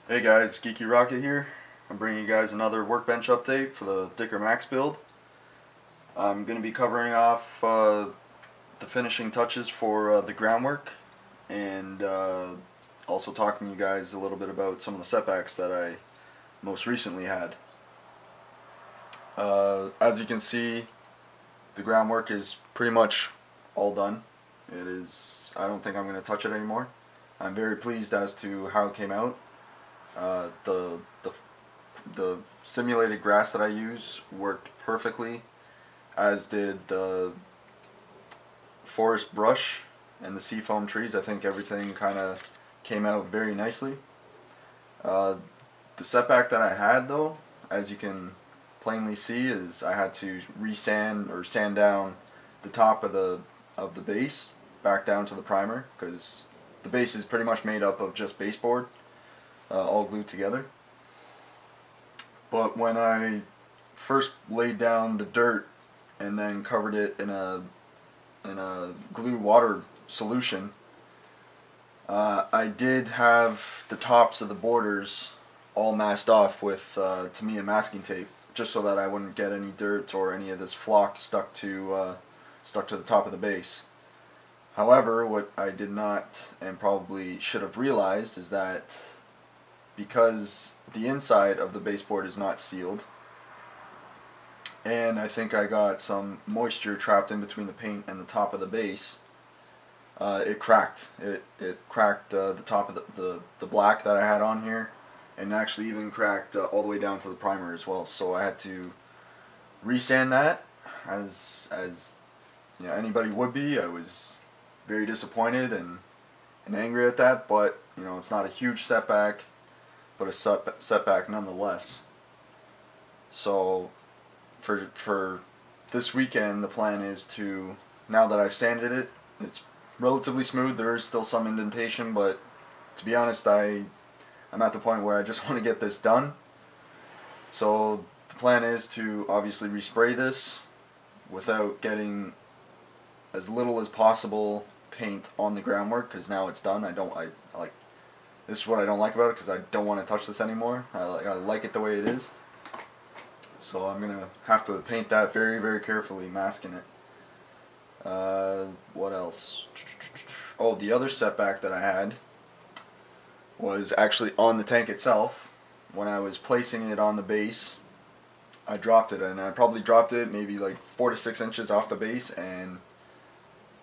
Hey guys, Geeky Rocket here. I'm bringing you guys another workbench update for the Dicker Max build. I'm going to be covering off the finishing touches for the groundwork and also talking to you guys a little bit about some of the setbacks that I most recently had. As you can see, the groundwork is pretty much all done. I don't think I'm going to touch it anymore. I'm very pleased as to how it came out. Uh, the, the the simulated grass that I use worked perfectly, as did the forest brush and the seafoam trees. I think everything kind of came out very nicely. Uh, the setback that I had, though, as you can plainly see, is I had to resand or sand down the top of the base back down to the primer, because the base is pretty much made up of just baseboard, all glued together. But when I first laid down the dirt and then covered it in a glue water solution, I did have the tops of the borders all masked off with Tamiya masking tape, just so that I wouldn't get any dirt or any of this flock stuck to the top of the base. However, what I did not and probably should have realized is that because the inside of the baseboard is not sealed, and I think I got some moisture trapped in between the paint and the top of the base, it cracked. It cracked the top of the black that I had on here, and actually even cracked all the way down to the primer as well. So I had to resand that, as you know, anybody would be. I was very disappointed and angry at that, but you know, it's not a huge setback, but a setback nonetheless. So for this weekend, the plan is to, now that I've sanded it, it's relatively smooth. There is still some indentation, but to be honest, I'm at the point where I just want to get this done. So the plan is to obviously respray this without getting as little as possible paint on the groundwork, because now it's done. I like, this is what I don't like about it, because I don't want to touch this anymore. I like it the way it is. So I'm going to have to paint that very, very carefully, masking it. What else? Oh, the other setback that I had was actually on the tank itself. When I was placing it on the base, I dropped it, and I probably dropped it maybe like 4 to 6 inches off the base, and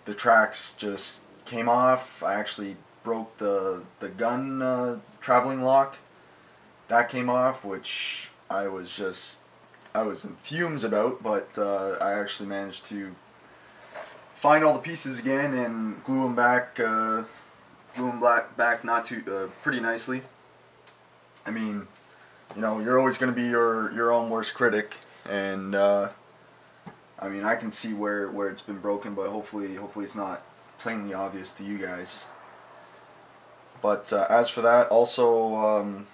the tracks just came off. I actually broke the gun traveling lock. That came off, which I was in fumes about, but I actually managed to find all the pieces again and glue them back, not too pretty nicely. I mean, you know, you're always going to be your own worst critic, and I mean, I can see where it's been broken, but hopefully it's not plainly obvious to you guys. But as for that, also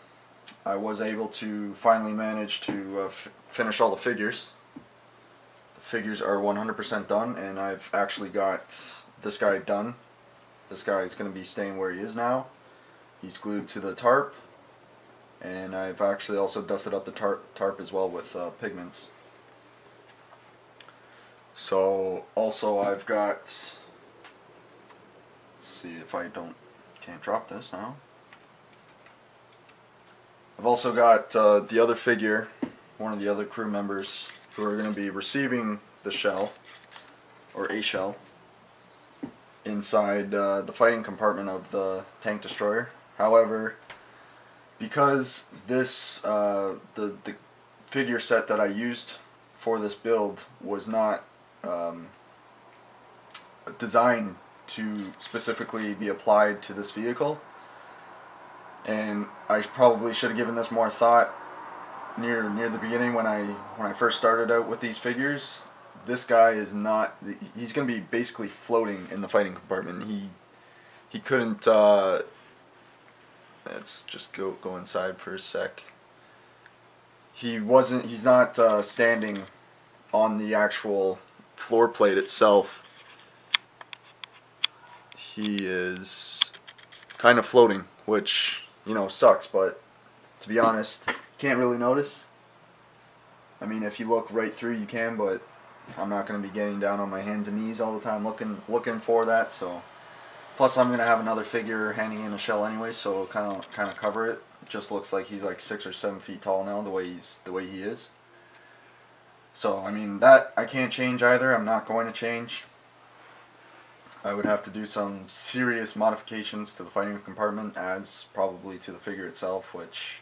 I was able to finally manage to finish all the figures. The figures are 100% done, and I've actually got this guy done. This guy is going to be staying where he is now. He's glued to the tarp, and I've actually also dusted up the tarp as well with pigments. So also I've got, let's see if can't drop this now. I've also got the other figure, one of the other crew members, who are going to be receiving the shell, or a shell, inside the fighting compartment of the tank destroyer. However, because this the figure set that I used for this build was not designed to specifically be applied to this vehicle, and I probably should have given this more thought near the beginning when I first started out with these figures. This guy is not, he's going to be basically floating in the fighting compartment. He couldn't let's just go inside for a sec. He's not standing on the actual floor plate itself. He is kind of floating, which, you know, sucks, but to be honest, can't really notice. I mean, if you look right through, you can, but I'm not going to be getting down on my hands and knees all the time looking for that. So, plus I'm going to have another figure hanging in a shell anyway, so it'll kind of cover it. It just looks like he's like 6 or 7 feet tall now, the way he is. So I mean, that I can't change either. I'm not going to change. I would have to do some serious modifications to the fighting compartment, as probably to the figure itself, which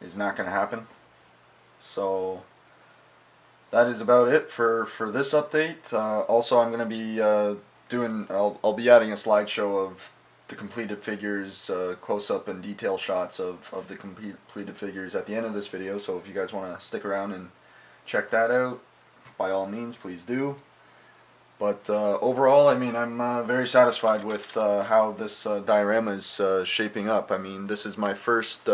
is not going to happen. So that is about it for this update. Also, I'm going to be I'll be adding a slideshow of the completed figures, close-up and detail shots of the completed figures at the end of this video. So if you guys want to stick around and check that out, by all means, please do. But overall, I mean, I'm very satisfied with how this diorama is shaping up. I mean, this is my first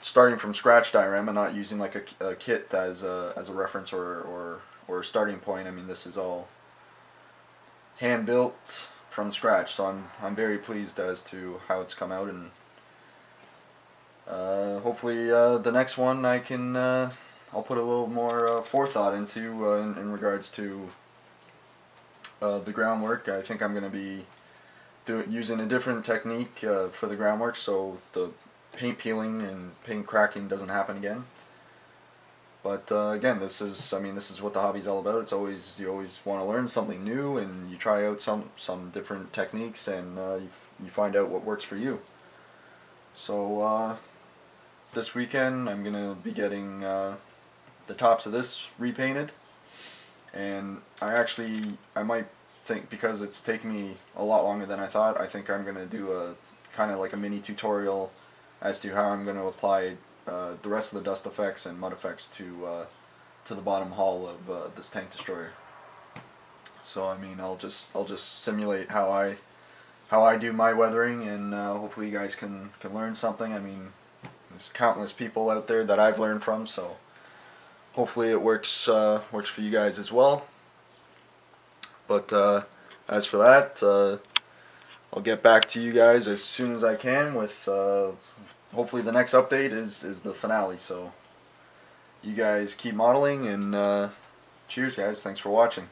starting from scratch diorama, not using like a kit as a reference or a starting point. I mean, this is all hand built from scratch, so I'm very pleased as to how it's come out, and hopefully the next one I can I'll put a little more forethought into in regards to the groundwork. I think I'm going to be using a different technique for the groundwork, so the paint peeling and paint cracking doesn't happen again. But again, this is what the hobby's all about. You always want to learn something new, and you try out some different techniques, and you find out what works for you. So this weekend I'm gonna be getting the tops of this repainted, and I might think, because it's taken me a lot longer than I thought, I think I'm gonna do a kind of like a mini tutorial as to how I'm going to apply the rest of the dust effects and mud effects to the bottom hull of this tank destroyer. So I mean, I'll just simulate how I do my weathering, and hopefully you guys can learn something. I mean, there's countless people out there that I've learned from, so hopefully it works for you guys as well. But as for that, I'll get back to you guys as soon as I can with hopefully the next update is the finale. So you guys keep modeling, and cheers guys, thanks for watching.